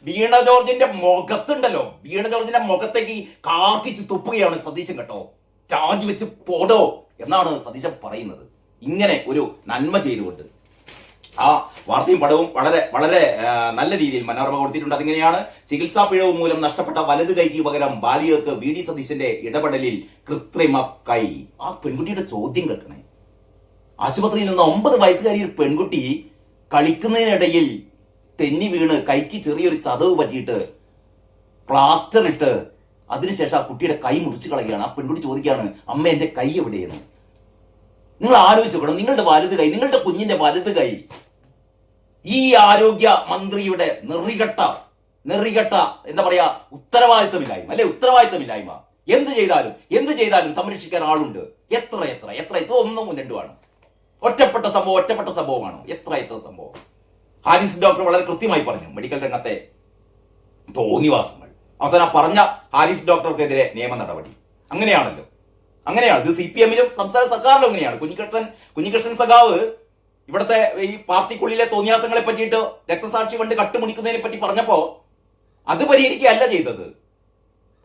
വീണ ജോർജിന്റെ മുഖത്തുണ്ടല്ലോ, വീണ ജോർജിന്റെ മുഖത്തേക്ക് കാക്കിച്ച് തുപ്പുകയാണ് സതീശൻ കേട്ടോ. ചാർജ് വെച്ച് പോടോ എന്നാണ് സതീശൻ പറയുന്നത്. ഇങ്ങനെ ഒരു നന്മ ചെയ്തുകൊണ്ട് ആ വാർത്തയും പടവും വളരെ വളരെ നല്ല രീതിയിൽ മനോരമ കൊടുത്തിട്ടുണ്ട്. അതിങ്ങനെയാണ്: ചികിത്സാ പിഴവ് മൂലം നഷ്ടപ്പെട്ട വലത് കൈക്ക് പകരം ബാലികക്ക് വി ഡി സതീശന്റെ ഇടപെടലിൽ കൃത്രിമ കൈ. ആ പെൺകുട്ടിയുടെ ചോദ്യം കേൾക്കണേ. ആശുപത്രിയിൽ നിന്ന് 9 വയസ്സുകാരി ഒരു പെൺകുട്ടി കളിക്കുന്നതിനിടയിൽ തെന്നി വീണ് കൈക്ക് ചെറിയൊരു ചതവ് പറ്റിയിട്ട് പ്ലാസ്റ്റർ ഇട്ട് അതിനുശേഷം ആ കുട്ടിയുടെ കൈ മുറിച്ച് കളയുകയാണ്. ആ പെൺകുട്ടി ചോദിക്കുകയാണ്, അമ്മ എന്റെ കൈ എവിടെയെന്ന്. നിങ്ങൾ ആലോചിച്ച് നോക്കണം, നിങ്ങളുടെ വലത് കൈ, നിങ്ങളുടെ കുഞ്ഞിന്റെ വലത് കൈ ഈ ആരോഗ്യ മന്ത്രിയുടെ നെറികെട്ട എന്താ പറയാ ഉത്തരവാദിത്തമില്ലായ്മ അല്ലെ, ഉത്തരവാദിത്തമില്ലായ്മ. എന്ത് ചെയ്താലും സംരക്ഷിക്കാൻ ആളുണ്ട്. എത്ര ഒന്നും രണ്ടുമാണ്. ഒറ്റപ്പെട്ട സംഭവമാണോ? എത്ര സംഭവം. ഹാരിസ് ഡോക്ടർ വളരെ കൃത്യമായി പറഞ്ഞു മെഡിക്കൽ രംഗത്തെ തോന്നിവാസങ്ങൾ. അവസാനം പറഞ്ഞ ഹാരിസ് ഡോക്ടർക്കെതിരെ നിയമ നടപടി. അങ്ങനെയാണ്. ഇത് CPM-ലും സംസ്ഥാന സർക്കാരിലും അങ്ങനെയാണ്. കുഞ്ഞികൃഷ്ണൻ സഖാവ് ഇവിടുത്തെ ഈ പാർട്ടിക്കുള്ളിലെ തോന്നിയാസങ്ങളെ പറ്റിയിട്ട് രക്തസാക്ഷി ഫണ്ട് കട്ടുമുടിക്കുന്നതിനെ പറ്റി പറഞ്ഞപ്പോ അത് പരിഹരിക്കുകയല്ല ചെയ്തത്,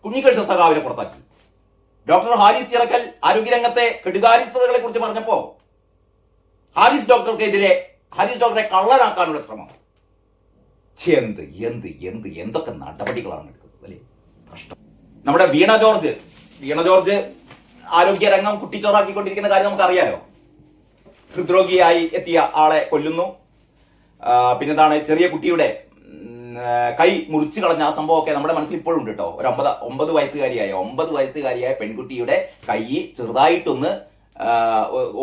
കുഞ്ഞികൃഷ്ണൻ സഖാവിനെ പുറത്താക്കി. ഡോക്ടർ ഹാരിസ് ചിറക്കൽ ആരോഗ്യരംഗത്തെ കെടുകാര്യസ്ഥതകളെ കുറിച്ച് പറഞ്ഞപ്പോ ഹാരിസ് ഡോക്ടറെ കള്ളനാക്കാനുള്ള ശ്രമം. എന്തൊക്കെ നടപടികളാണ് എടുക്കുന്നത് അല്ലേ? കഷ്ടം. നമ്മുടെ വീണ ജോർജ് ആരോഗ്യരംഗം കുട്ടിച്ചോറാക്കിക്കൊണ്ടിരിക്കുന്ന കാര്യം നമുക്കറിയാലോ. ഹൃദ്രോഗിയായി എത്തിയ ആളെ കൊല്ലുന്നു. പിന്നെന്താണ്, ചെറിയ കുട്ടിയുടെ കൈ മുറിച്ചു കളഞ്ഞ ആ സംഭവമൊക്കെ നമ്മുടെ മനസ്സിൽ ഇപ്പോഴും ഉണ്ട് കേട്ടോ. ഒരു 9 വയസ്സുകാരിയായ പെൺകുട്ടിയുടെ കൈ ചെറുതായിട്ടൊന്ന്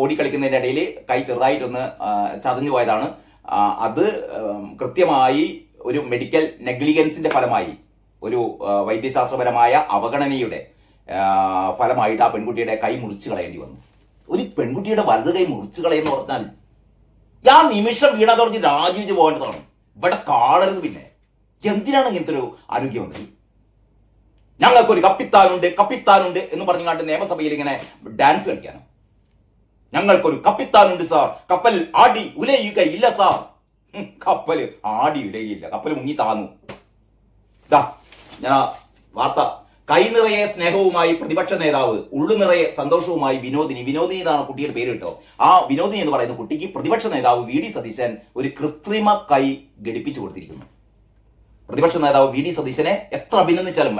ഓടിക്കളിക്കുന്നതിന്റെ ഇടയിൽ കൈ ചെറുതായിട്ടൊന്ന് ചതഞ്ഞു പോയതാണ്. അത് കൃത്യമായി ഒരു മെഡിക്കൽ നെഗ്ലിജൻസിന്റെ ഫലമായി, ഒരു വൈദ്യശാസ്ത്രപരമായ അവഗണനയുടെ ഫലമായിട്ട് ആ പെൺകുട്ടിയുടെ കൈ മുറിച്ചു കളയേണ്ടി വന്നു. ഒരു പെൺകുട്ടിയുടെ വലത് കൈ മുറിച്ചു കളയെന്ന് പറഞ്ഞാൽ ആ നിമിഷം വീണ ജോർജ് രാജിവെച്ച് പോകേണ്ടതാണ്. ഇവിടെ കാണരുത്. പിന്നെ എന്തിനാണ് ഇങ്ങനത്തെ ഒരു ആരോഗ്യമന്ത്രി? ഞങ്ങൾക്കൊരു കപ്പിത്താനുണ്ട് എന്ന് പറഞ്ഞുകൊണ്ട് നിയമസഭയിൽ ഇങ്ങനെ ഡാൻസ് കളിക്കാനോ? ഞങ്ങൾക്കൊരു കപ്പിത്താനുണ്ട് സാർ, കപ്പൽ ആടി ഉലയുകയില്ല സാർ. കപ്പൽ ആടി ഉലയില്ല, കപ്പൽ മുങ്ങി താന്നു. ഞാൻ വാർത്ത. കൈ നിറയെ സ്നേഹവുമായി പ്രതിപക്ഷ നേതാവ്, ഉള്ളു നിറയെ സന്തോഷവുമായി വിനോദിനി എന്നാണ് കുട്ടിയുടെ പേര് കേട്ടോ. ആ വിനോദിനി എന്ന് പറയുന്ന കുട്ടിക്ക് പ്രതിപക്ഷ നേതാവ് വി ഡി സതീശൻ ഒരു കൃത്രിമ കൈ ഘടിപ്പിച്ചു കൊടുത്തിരിക്കുന്നു. പ്രതിപക്ഷ നേതാവ് വി ഡി സതീശനെ എത്ര അഭിനന്ദിച്ചാലും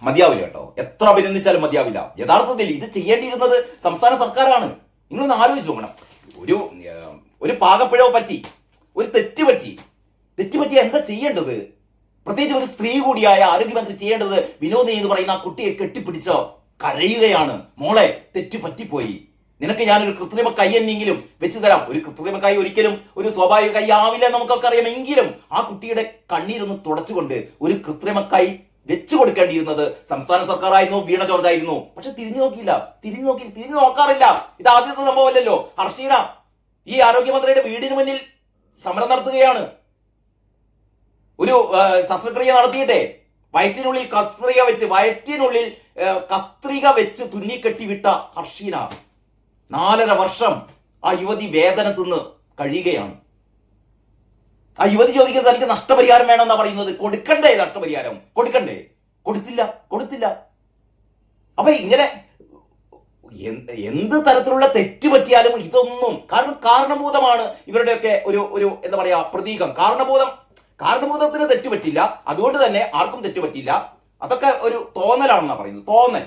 മതിയാവില്ല കേട്ടോ, എത്ര അഭിനന്ദിച്ചാലും മതിയാവില്ല. യഥാർത്ഥത്തിൽ ഇത് ചെയ്യേണ്ടിയിരുന്നത് സംസ്ഥാന സർക്കാരാണ്. നിങ്ങളൊന്ന് ആലോചിച്ച് നോക്കണം. ഒരു പാകപ്പിഴവ് പറ്റി, ഒരു തെറ്റ് പറ്റി എന്താ ചെയ്യേണ്ടത്? പ്രത്യേകിച്ച് ഒരു സ്ത്രീ കൂടിയായ ആരോഗ്യമന്ത്രി ചെയ്യേണ്ടത് വിനോദിനി എന്ന് പറയുന്ന ആ കുട്ടിയെ കെട്ടിപ്പിടിച്ചോ കരയുകയാണ്. മോളെ, തെറ്റ് പറ്റിപ്പോയി, നിനക്ക് ഞാനൊരു കൃത്രിമ കൈ എന്നെങ്കിലും വെച്ച് തരാം. ഒരു കൃത്രിമ കൈ ഒരിക്കലും ഒരു സ്വാഭാവിക കൈ ആവില്ല, നമുക്കൊക്കെ അറിയാമെങ്കിലും ആ കുട്ടിയുടെ കണ്ണീരൊന്ന് തുടച്ചുകൊണ്ട് ഒരു കൃത്രിമ കൈ വെച്ചു കൊടുക്കേണ്ടിയിരുന്നത് സംസ്ഥാന സർക്കാർ ആയിരുന്നു, വീണ ജോർജ് ആയിരുന്നു. പക്ഷെ തിരിഞ്ഞു നോക്കാറില്ല. ഇത് ആദ്യത്തെ സംഭവമല്ലല്ലോ. ഹർഷീന ഈ ആരോഗ്യമന്ത്രിയുടെ വീടിന് മുന്നിൽ സമരം നടത്തുകയാണ്. ഒരു ശസ്ത്രക്രിയ നടത്തിയിട്ടെ വയറ്റിനുള്ളിൽ കത്രിക വെച്ച് തുന്നിക്കെട്ടിവിട്ട ഹർഷീന 4.5 വർഷം ആ യുവതി വേദന തിന്ന് കഴിയുകയാണ്. ആ യുവതി ചോദിക്കുന്നത് തനിക്ക് നഷ്ടപരിഹാരം വേണമെന്നാ പറയുന്നത്. കൊടുക്കണ്ടേ നഷ്ടപരിഹാരം? കൊടുത്തില്ല. അപ്പൊ ഇങ്ങനെ എന്ത് തരത്തിലുള്ള തെറ്റ് പറ്റിയാലും ഇതൊന്നും കാരണഭൂതമാണ് ഇവരുടെയൊക്കെ ഒരു എന്താ പറയാ പ്രതീകം. കാരണഭൂതത്തിന് തെറ്റുപറ്റില്ല, അതുകൊണ്ട് തന്നെ ആർക്കും തെറ്റുപറ്റില്ല. അതൊക്കെ ഒരു തോന്നലാണെന്നാ പറയുന്നത്. തോന്നൽ.